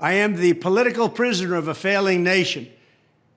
I am the political prisoner of a failing nation,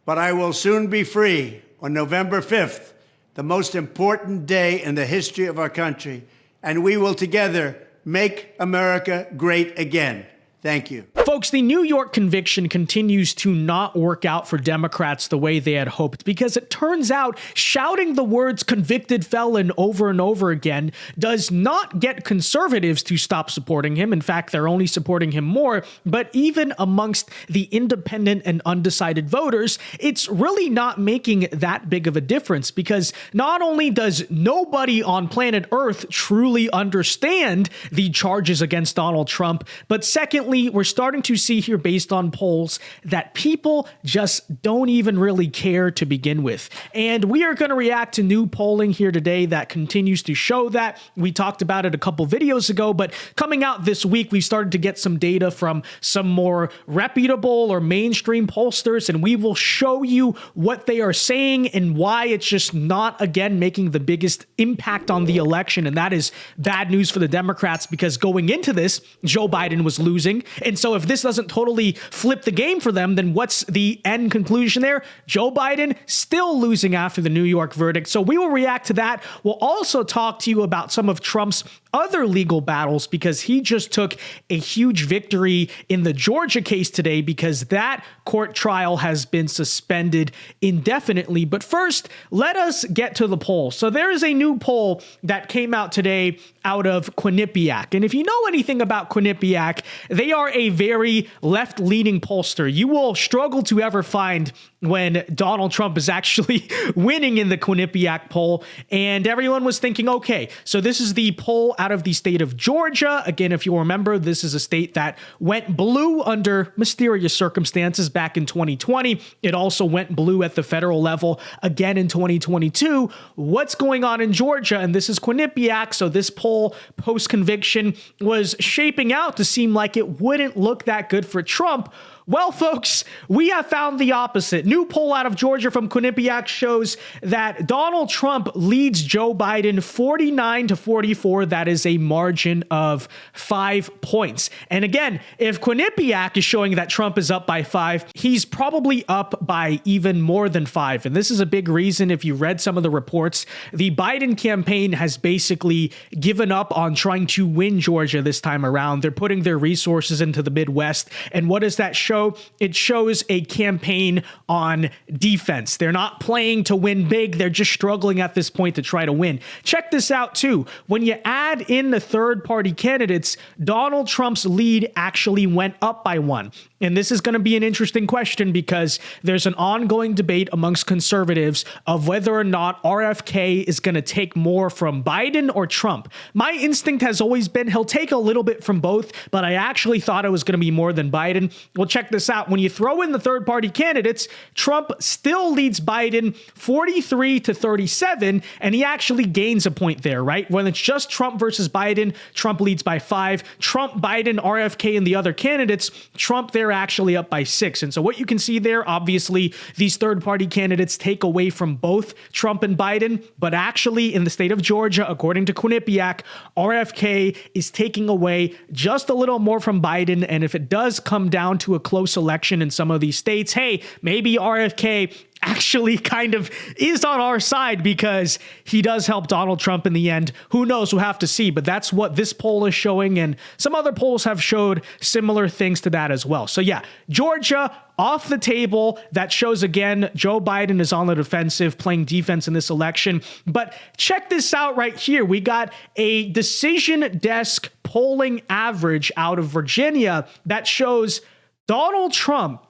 but I will soon be free on November 5th, the most important day in the history of our country, and we will together make America great again. Thank you. Folks, the New York conviction continues to not work out for Democrats the way they had hoped, because it turns out shouting the words convicted felon over and over again does not get conservatives to stop supporting him. In fact, they're only supporting him more. But even amongst the independent and undecided voters, it's really not making that big of a difference, because not only does nobody on planet Earth truly understand the charges against Donald Trump, but secondly, we're starting to see here, based on polls, that people just don't even really care to begin with. And we are going to react to new polling here today that continues to show that. We talked about it a couple videos ago, but coming out this week, we started to get some data from some more reputable or mainstream pollsters, and we will show you what they are saying and why it's just not, again, making the biggest impact on the election. And that is bad news for the Democrats, because going into this, Joe Biden was losing. And so if this doesn't totally flip the game for them, then what's the end conclusion there? Joe Biden still losing after the New York verdict. So we will react to that. We'll also talk to you about some of Trump's other legal battles, because he just took a huge victory in the Georgia case today, because that court trial has been suspended indefinitely. But first, let us get to the poll. So there is a new poll that came out today out of Quinnipiac. And if you know anything about Quinnipiac, they are a very left-leaning pollster. You will struggle to ever find when Donald Trump is actually winning in the Quinnipiac poll. And everyone was thinking, okay, so this is the poll out of the state of Georgia. Again, if you remember, this is a state that went blue under mysterious circumstances back in 2020. It also went blue at the federal level again in 2022. What's going on in Georgia? And this is Quinnipiac. So this poll post-conviction was shaping out to seem like it wouldn't look that good for Trump. Well, folks, we have found the opposite. New poll out of Georgia from Quinnipiac shows that Donald Trump leads Joe Biden 49-44. That is a margin of 5 points. And again, if Quinnipiac is showing that Trump is up by 5, he's probably up by even more than 5. And this is a big reason. If you read some of the reports, the Biden campaign has basically given up on trying to win Georgia this time around. They're putting their resources into the Midwest. And what does that show? It shows a campaign on defense. They're not playing to win big. They're just struggling at this point to try to win. Check this out too. When you add in the third-party candidates, Donald Trump's lead actually went up by 1. And this is going to be an interesting question, because there's an ongoing debate amongst conservatives of whether or not RFK is going to take more from Biden or Trump. My instinct has always been he'll take a little bit from both, but I actually thought it was going to be more than Biden. Well, check this out. When you throw in the third-party candidates, Trump still leads Biden 43-37, and he actually gains a point there, right? When it's just Trump versus Biden, Trump leads by 5. Trump, Biden, RFK, and the other candidates, Trump there actually up by 6. And so what you can see there, obviously, these third-party candidates take away from both Trump and Biden, but actually in the state of Georgia, according to Quinnipiac, RFK is taking away just a little more from Biden. And if it does come down to a close election in some of these states, hey, maybe RFK actually kind of is on our side because he does help Donald Trump in the end. Who knows? We'll have to see. But that's what this poll is showing. And some other polls have showed similar things to that as well. So yeah, Georgia off the table. That shows, again, Joe Biden is on the defensive, playing defense in this election. But check this out right here. We got a decision desk polling average out of Virginia that shows Donald Trump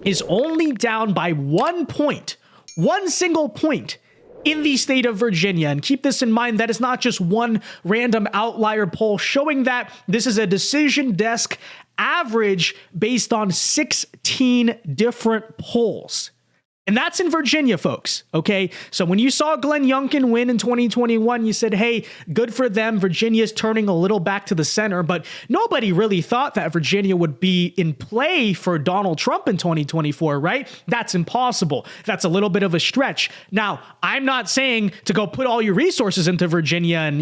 is only down by 1 point, 1 single point in the state of Virginia. And keep this in mind, that is not just one random outlier poll showing that. This is a decision desk average based on 16 different polls. And that's in Virginia, folks. Okay. So when you saw Glenn Youngkin win in 2021, you said, hey, good for them. Virginia's turning a little back to the center. But nobody really thought that Virginia would be in play for Donald Trump in 2024, right? That's impossible. That's a little bit of a stretch. Now, I'm not saying to go put all your resources into Virginia and,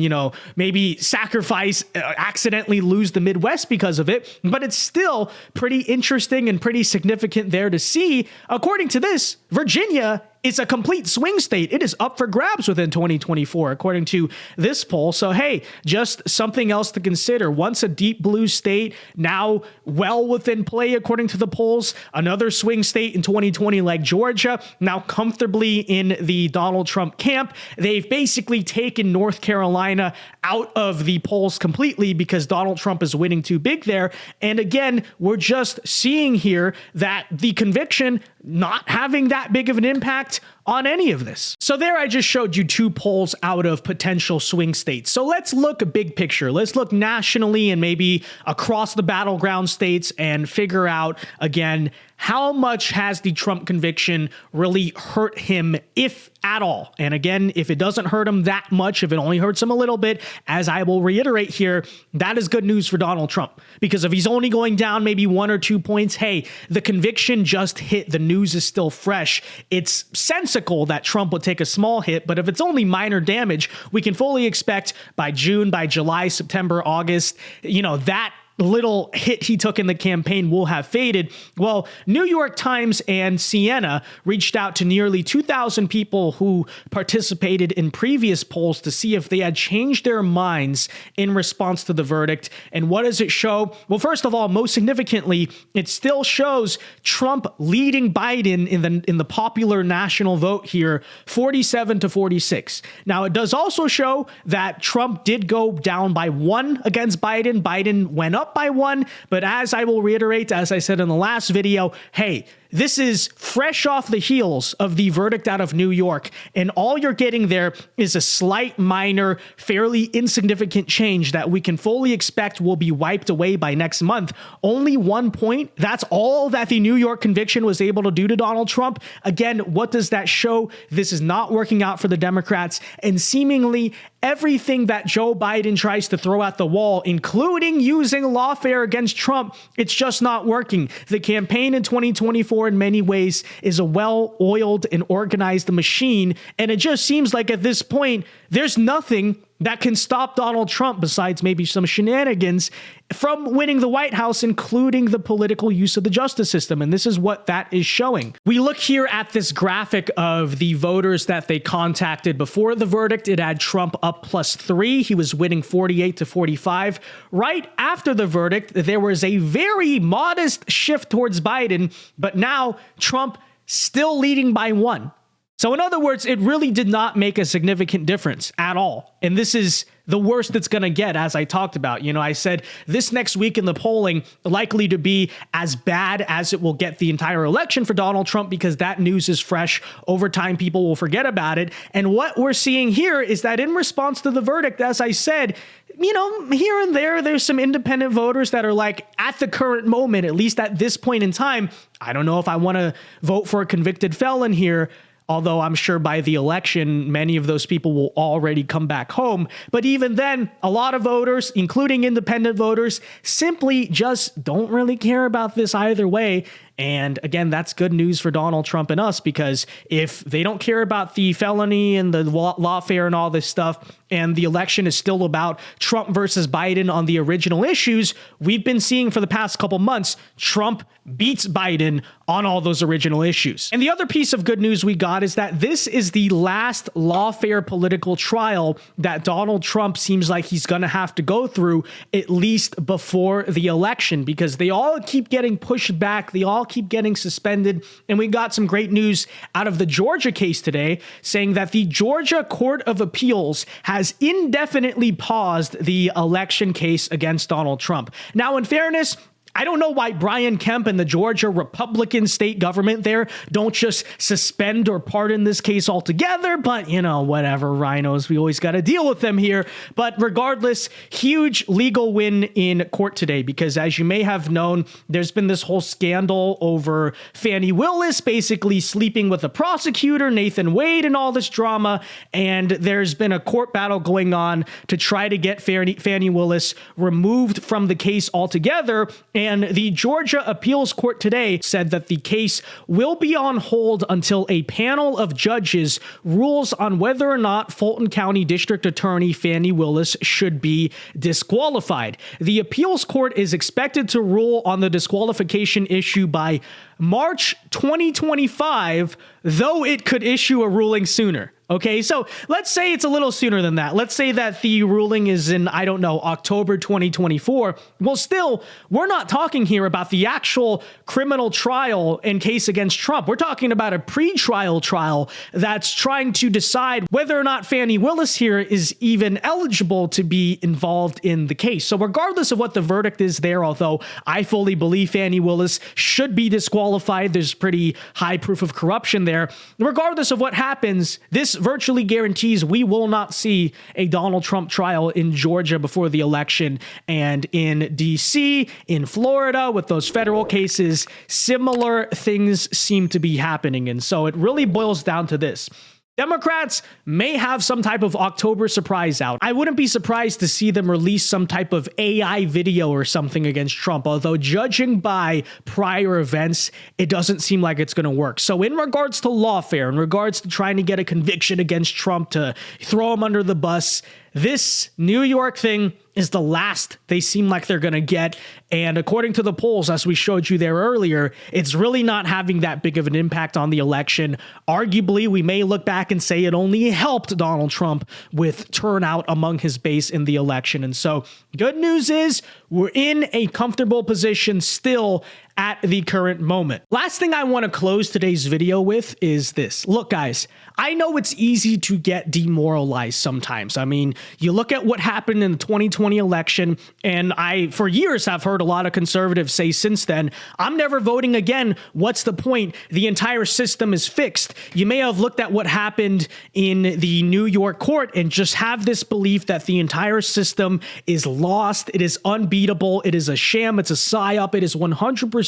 maybe sacrifice, accidentally lose the Midwest because of it. But it's still pretty interesting and pretty significant there to see. According to this, Virginia is a complete swing state. It is up for grabs within 2024, according to this poll. So, hey, just something else to consider. Once a deep blue state, now well within play, according to the polls. Another swing state in 2020, like Georgia, now comfortably in the Donald Trump camp. They've basically taken North Carolina out of the polls completely because Donald Trump is winning too big there. And again, we're just seeing here that the conviction not having that big of an impact on any of this. So there I just showed you two polls out of potential swing states. So let's look big picture. Let's look nationally and maybe across the battleground states and figure out, again, how much has the Trump conviction really hurt him, if at all? And again, if it doesn't hurt him that much, if it only hurts him a little bit, as I will reiterate here, that is good news for Donald Trump. Because if he's only going down maybe 1 or 2 points, hey, the conviction just hit, the news is still fresh. It's sensical that Trump would take a small hit, but if it's only minor damage, we can fully expect by June, by July, September, August, that little hit he took in the campaign will have faded. Well, New York Times and Siena reached out to nearly 2,000 people who participated in previous polls to see if they had changed their minds in response to the verdict. And what does it show? Well, first of all, most significantly, it still shows Trump leading Biden in the popular national vote here, 47-46. Now, it does also show that Trump did go down by 1 against Biden. Biden went up by 1, but as I will reiterate, as I said in the last video, hey, this is fresh off the heels of the verdict out of New York, and all you're getting there is a slight, minor, fairly insignificant change that we can fully expect will be wiped away by next month. Only 1 point. That's all that the New York conviction was able to do to Donald Trump. Again, what does that show? This is not working out for the Democrats, and seemingly everything that Joe Biden tries to throw at the wall, including using lawfare against Trump, it's just not working. The campaign in 2024 in many ways is a well-oiled and organized machine, and it just seems like at this point, there's nothing that can stop Donald Trump besides maybe some shenanigans from winning the White House, including the political use of the justice system. And this is what that is showing. We look here at this graphic of the voters that they contacted before the verdict. It had Trump up +3. He was winning 48-45. Right after the verdict, there was a very modest shift towards Biden, but now Trump still leading by 1. So in other words, it really did not make a significant difference at all. And this is the worst it's going to get, as I talked about. I said this next week in the polling likely to be as bad as it will get the entire election for Donald Trump, because that news is fresh. Over time, people will forget about it. And what we're seeing here is that in response to the verdict, as I said, here and there's some independent voters that are like, at the current moment, at least at this point in time, I don't know if I want to vote for a convicted felon here. Although I'm sure by the election, many of those people will already come back home. But even then, a lot of voters, including independent voters, simply just don't really care about this either way. And again, that's good news for Donald Trump and us, because if they don't care about the felony and the lawfare and all this stuff, and the election is still about Trump versus Biden on the original issues, we've been seeing for the past couple months, Trump beats Biden on all those original issues. And the other piece of good news we got is that this is the last lawfare political trial that Donald Trump seems like he's going to have to go through, at least before the election, because they all keep getting pushed back. They all keep getting suspended. And we got some great news out of the Georgia case today, saying that the Georgia Court of Appeals has indefinitely paused the election case against Donald Trump. Now, in fairness, I don't know why Brian Kemp and the Georgia Republican state government there don't just suspend or pardon this case altogether, but whatever, rhinos, we always got to deal with them here. But regardless, huge legal win in court today, because as you may have known, there's been this whole scandal over Fani Willis basically sleeping with the prosecutor, Nathan Wade, and all this drama. And there's been a court battle going on to try to get Fani Willis removed from the case altogether. And the Georgia Appeals Court today said that the case will be on hold until a panel of judges rules on whether or not Fulton County District Attorney Fani Willis should be disqualified. The appeals court is expected to rule on the disqualification issue by March 2025, though it could issue a ruling sooner. Okay, so let's say it's a little sooner than that. Let's say that the ruling is in, October 2024. Well, still, we're not talking here about the actual criminal trial and case against Trump. We're talking about a pre-trial trial that's trying to decide whether or not Fani Willis here is even eligible to be involved in the case. So regardless of what the verdict is there, although I fully believe Fani Willis should be disqualified, there's pretty high proof of corruption there. Regardless of what happens, this virtually guarantees we will not see a Donald Trump trial in Georgia before the election. And in DC, in Florida, with those federal cases, similar things seem to be happening. And so it really boils down to this. Democrats may have some type of October surprise out. I wouldn't be surprised to see them release some type of AI video or something against Trump, although judging by prior events, it doesn't seem like it's going to work. So in regards to lawfare, in regards to trying to get a conviction against Trump to throw him under the bus, this New York thing is the last they seem like they're going to get. And according to the polls, as we showed you there earlier, it's really not having that big of an impact on the election. Arguably, we may look back and say it only helped Donald Trump with turnout among his base in the election. And so good news is we're in a comfortable position still at the current moment. Last thing I want to close today's video with is this. Look, guys, I know it's easy to get demoralized sometimes. I mean, you look at what happened in the 2020 election, and I, for years, have heard a lot of conservatives say since then, I'm never voting again. What's the point? The entire system is fixed. You may have looked at what happened in the New York court and just have this belief that the entire system is lost. It is unbeatable. It is a sham. It's a psyop. It is 100%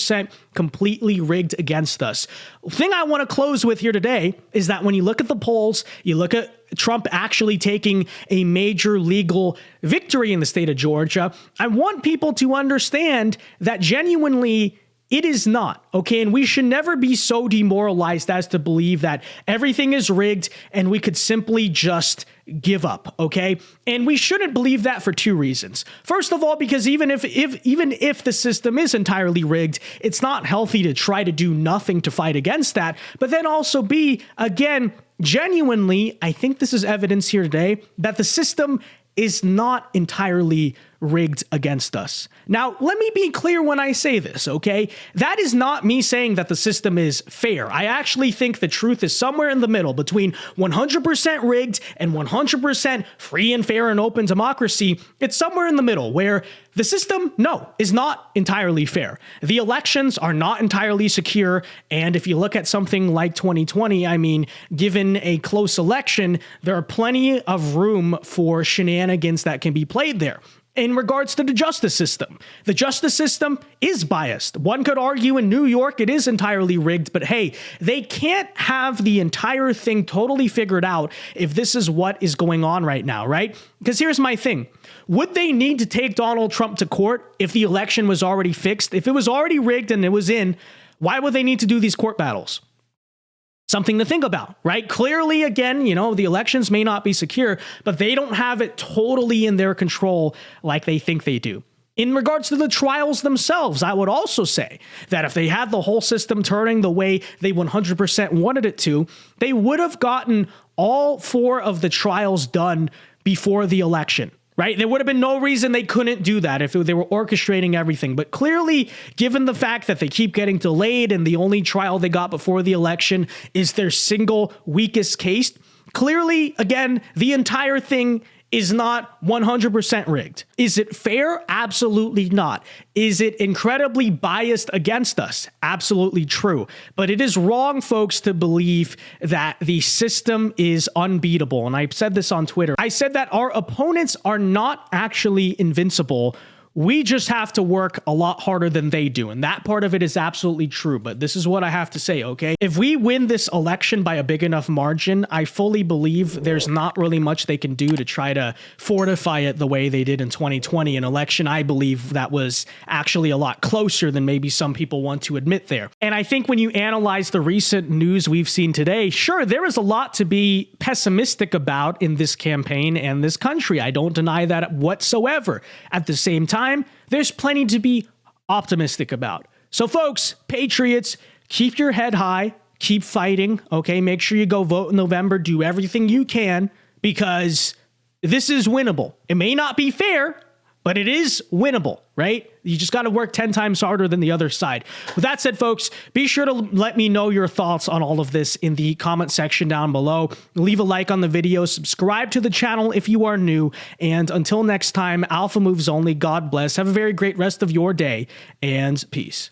completely rigged against us. The thing I want to close with here today is that when you look at the polls, you look at Trump actually taking a major legal victory in the state of Georgia, I want people to understand that genuinely it is not, okay? And we should never be so demoralized as to believe that everything is rigged and we could simply just give up, okay? And we shouldn't believe that for two reasons. First of all, because even if the system is entirely rigged, it's not healthy to try to do nothing to fight against that. But then also B, again, genuinely, I think this is evidence here today that the system is not entirely rigged against us. Now, let me be clear when I say this, okay? That is not me saying that the system is fair. I actually think the truth is somewhere in the middle between 100% rigged and 100% free and fair and open democracy. It's somewhere in the middle where the system, no, is not entirely fair. The elections are not entirely secure. And if you look at something like 2020, I mean, given a close election, there are plenty of room for shenanigans that can be played there. In regards to the justice system is biased. One could argue in New York it is entirely rigged, but hey, they can't have the entire thing totally figured out if this is what is going on right now, right? Because here's my thing. Would they need to take Donald Trump to court if the election was already fixed? If it was already rigged and it was in, why would they need to do these court battles? Something to think about, right? Clearly, again, the elections may not be secure, but they don't have it totally in their control like they think they do. In regards to the trials themselves, I would also say that if they had the whole system turning the way they 100% wanted it to, they would have gotten all 4 of the trials done before the election. Right? There would have been no reason they couldn't do that if they were orchestrating everything. But clearly, given the fact that they keep getting delayed and the only trial they got before the election is their single weakest case, clearly, again, the entire thing is not 100% rigged. Is it fair? Absolutely not. Is it incredibly biased against us? Absolutely true. But it is wrong, folks, to believe that the system is unbeatable. And I said this on Twitter. I said that our opponents are not actually invincible. We just have to work a lot harder than they do. And that part of it is absolutely true. But this is what I have to say, okay? If we win this election by a big enough margin, I fully believe there's not really much they can do to try to fortify it the way they did in 2020, an election I believe that was actually a lot closer than maybe some people want to admit there. And I think when you analyze the recent news we've seen today, sure, there is a lot to be pessimistic about in this campaign and this country. I don't deny that whatsoever. At the same time, there's plenty to be optimistic about. So folks, patriots, keep your head high, keep fighting, okay? Make sure you go vote in November, do everything you can, because this is winnable. It may not be fair, but it is winnable, right? You just got to work 10 times harder than the other side. With that said, folks, be sure to let me know your thoughts on all of this in the comment section down below. Leave a like on the video, subscribe to the channel if you are new, and until next time, Alpha Moves Only, God bless. Have a very great rest of your day, and peace.